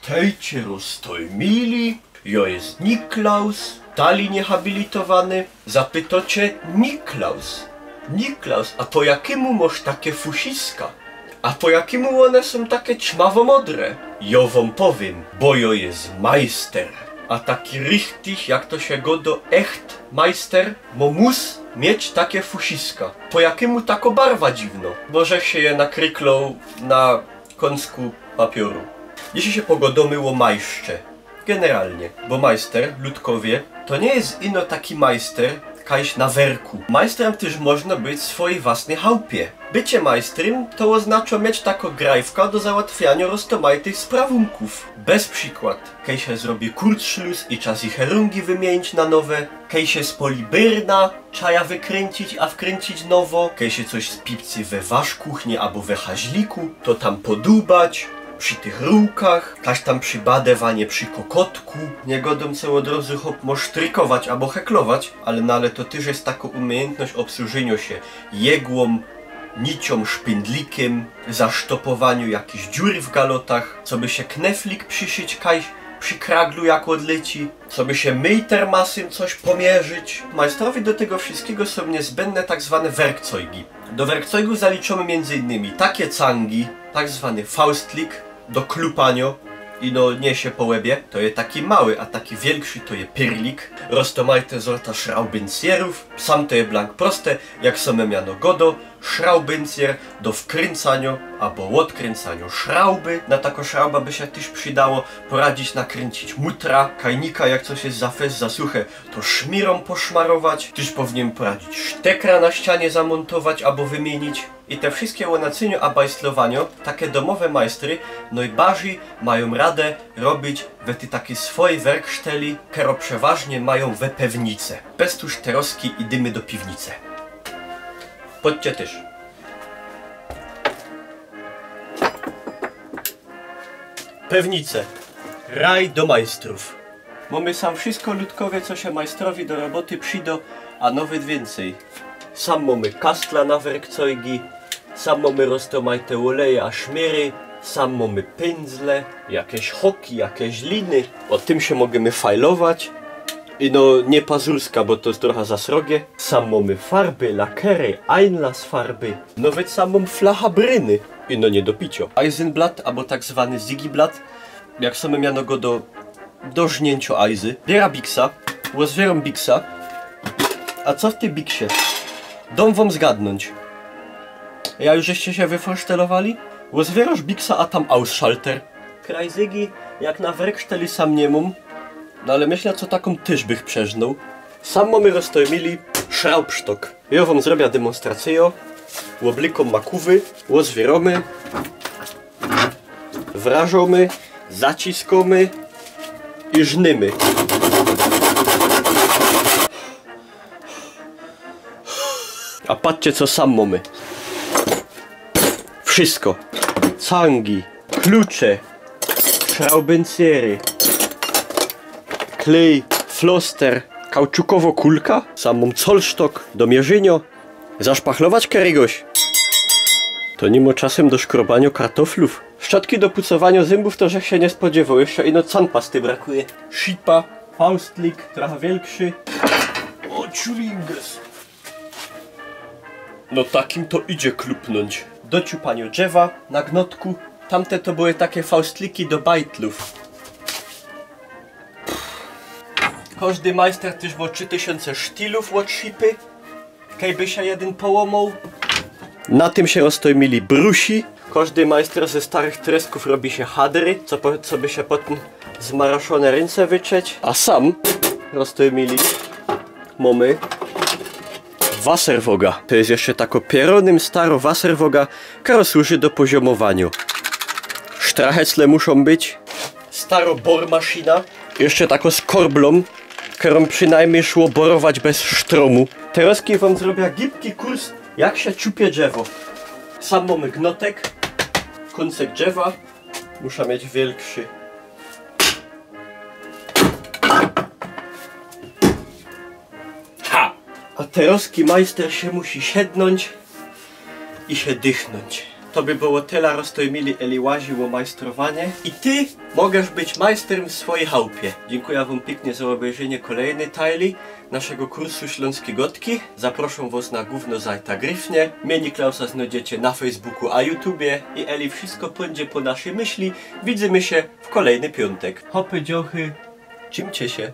Witajcie rozstojmili, ja jest Niklaus, tali niehabilitowany. Zapytacie Niklaus, a po jakiemu masz takie fusiska? A po jakiemu one są takie ćmawo-modre? Ja wam powiem, bo jo jest majster. A taki richtig, jak to się go do echt majster, mo mus mieć takie fusiska. Po jakiemu tako barwa dziwno? Może się je nakryklą na kąsku papieru. Jeśli się pogodomyło majszcze. Generalnie, bo majster, ludkowie, to nie jest ino taki majster, kajś na werku. Majstrem też można być w swojej własnej chałupie. Bycie majstrem to oznacza mieć taką grajwka do załatwiania roztomajtych sprawunków. Bez przykład, kaj się zrobi kurzschluss i czas ich herungi wymienić na nowe, kaj się z polibyrna czaja wykręcić, a wkręcić nowo, kaj się coś z pipcy we wasz kuchni albo we haźliku, to tam podubać. Przy tych rurkach, kaś tam przy badewanie przy kokotku. Nie godą co od razu hop mosztrykować albo heklować, ale to też jest taka umiejętność obsłużenia się jegłą, nicią, szpindlikiem, zasztopowaniu jakichś dziur w galotach, co by się kneflik przyszyć kaś przy kraglu jak odleci, co by się myjtermasem coś pomierzyć. Majstrowi do tego wszystkiego są niezbędne tak zwane werkzeugi. Do werkzeugu zaliczamy m.in. takie cangi, tak zwany faustlik, do klupania i no niesie po łebie, to jest taki mały, a taki większy to jest pyrlik. Roztomajte sorta schraubenzierów, sam to jest blank proste, jak same miano godo, schraubenzier do wkręcania albo odkręcania szrauby. Na taką szrauba by się też przydało poradzić nakręcić mutra, kajnika, jak coś jest za fest, za suche, to szmirą poszmarować. Też powinien poradzić sztekra na ścianie zamontować albo wymienić. I te wszystkie łonacynio a bajslowania, takie domowe majstry, no i bardziej mają radę robić we ty takie swoje werkszteli, kero przeważnie mają we pewnice. Bez tuż teroski i dymy do piwnicy. Podcie też. Pewnice. Raj do majstrów. Mamy sam wszystko ludkowie, co się majstrowi do roboty przyda, a nawet więcej. Sam mamy kastla na werkzeugi, sam mamy roztomajte oleje a szmiery, sam mamy pędzle, jakieś hoki, jakieś liny. O tym się możemy fajlować. I no nie pazurska, bo to jest trochę za srogie. Sam mamy farby, lakery, Einlassfarby. Nawet sam mam flachabryny. I no nie do picia. Eisenblatt, albo tak zwany Zigiblatt, jak same miano go do żnięcia ajzy. Biera biksa, rozwieram biksa. A co w tej biksie? Dom wam zgadnąć. Ja już żeście się wyfosztelowali? Rozwierasz biksa, a tam Ausschalter. Krajzygi, jak na werksteli sam nie mam. No ale myślę, co taką też bych przeżnął. Sam mamy rozstojmili Schraubstock. Ja wam zrobię demonstrację. Łobliką makuwy, rozwieramy, wrażamy, zaciskamy i żnymy. A patrzcie, co sam mamy. Wszystko. Cangi, klucze, schraubenziery, klej, floster, kauczukowo kulka, samą Zollstock do mierzenia. Zaszpachlować keriegoś. To nie ma czasem do szkrobania kartoflów. Szczotki do pucowania zębów to żech się nie spodziewał, jeszcze ino canpasty brakuje. Szipa, faustlik, trochę większy. O, ciuringes. No takim to idzie klupnąć. Do ciupania drzewa na gnotku. Tamte to były takie faustliki do bajtlów. Każdy majster też ma 3000 sztilów od szipy. Kejby się jeden połamał. Na tym się rozstojmili brusi. Każdy majster ze starych tresków robi się hadry, co by się potem zmaraszone ręce wyczeć. A sam rozstojmili mamy Wasserwoga. To jest jeszcze tako pieronym staro Wasserwoga, która służy do poziomowania. Sztrachecle muszą być. Staro bormaszyna. Jeszcze tako z korblą, którą przynajmniej szło borować bez sztromu. Teraz wam zrobię gibki kurs, jak się czupie drzewo. Sam mamy gnotek, końcek drzewa. Muszę mieć większy. Ha! A teraz majster się musi siednąć i się dychnąć. To by było tyle, roztojmili Eli łaził o majstrowanie. I ty możesz być majsterem w swojej chałupie. Dziękuję wam pięknie za obejrzenie kolejnej tajli naszego kursu Śląskie Gotki. Zaproszę was na gówno zajta gryfnie. Mnie Niklausa znajdziecie na Facebooku a YouTubie. I Eli wszystko będzie po naszej myśli. Widzimy się w kolejny piątek. Hopy, dziochy, czymcie się.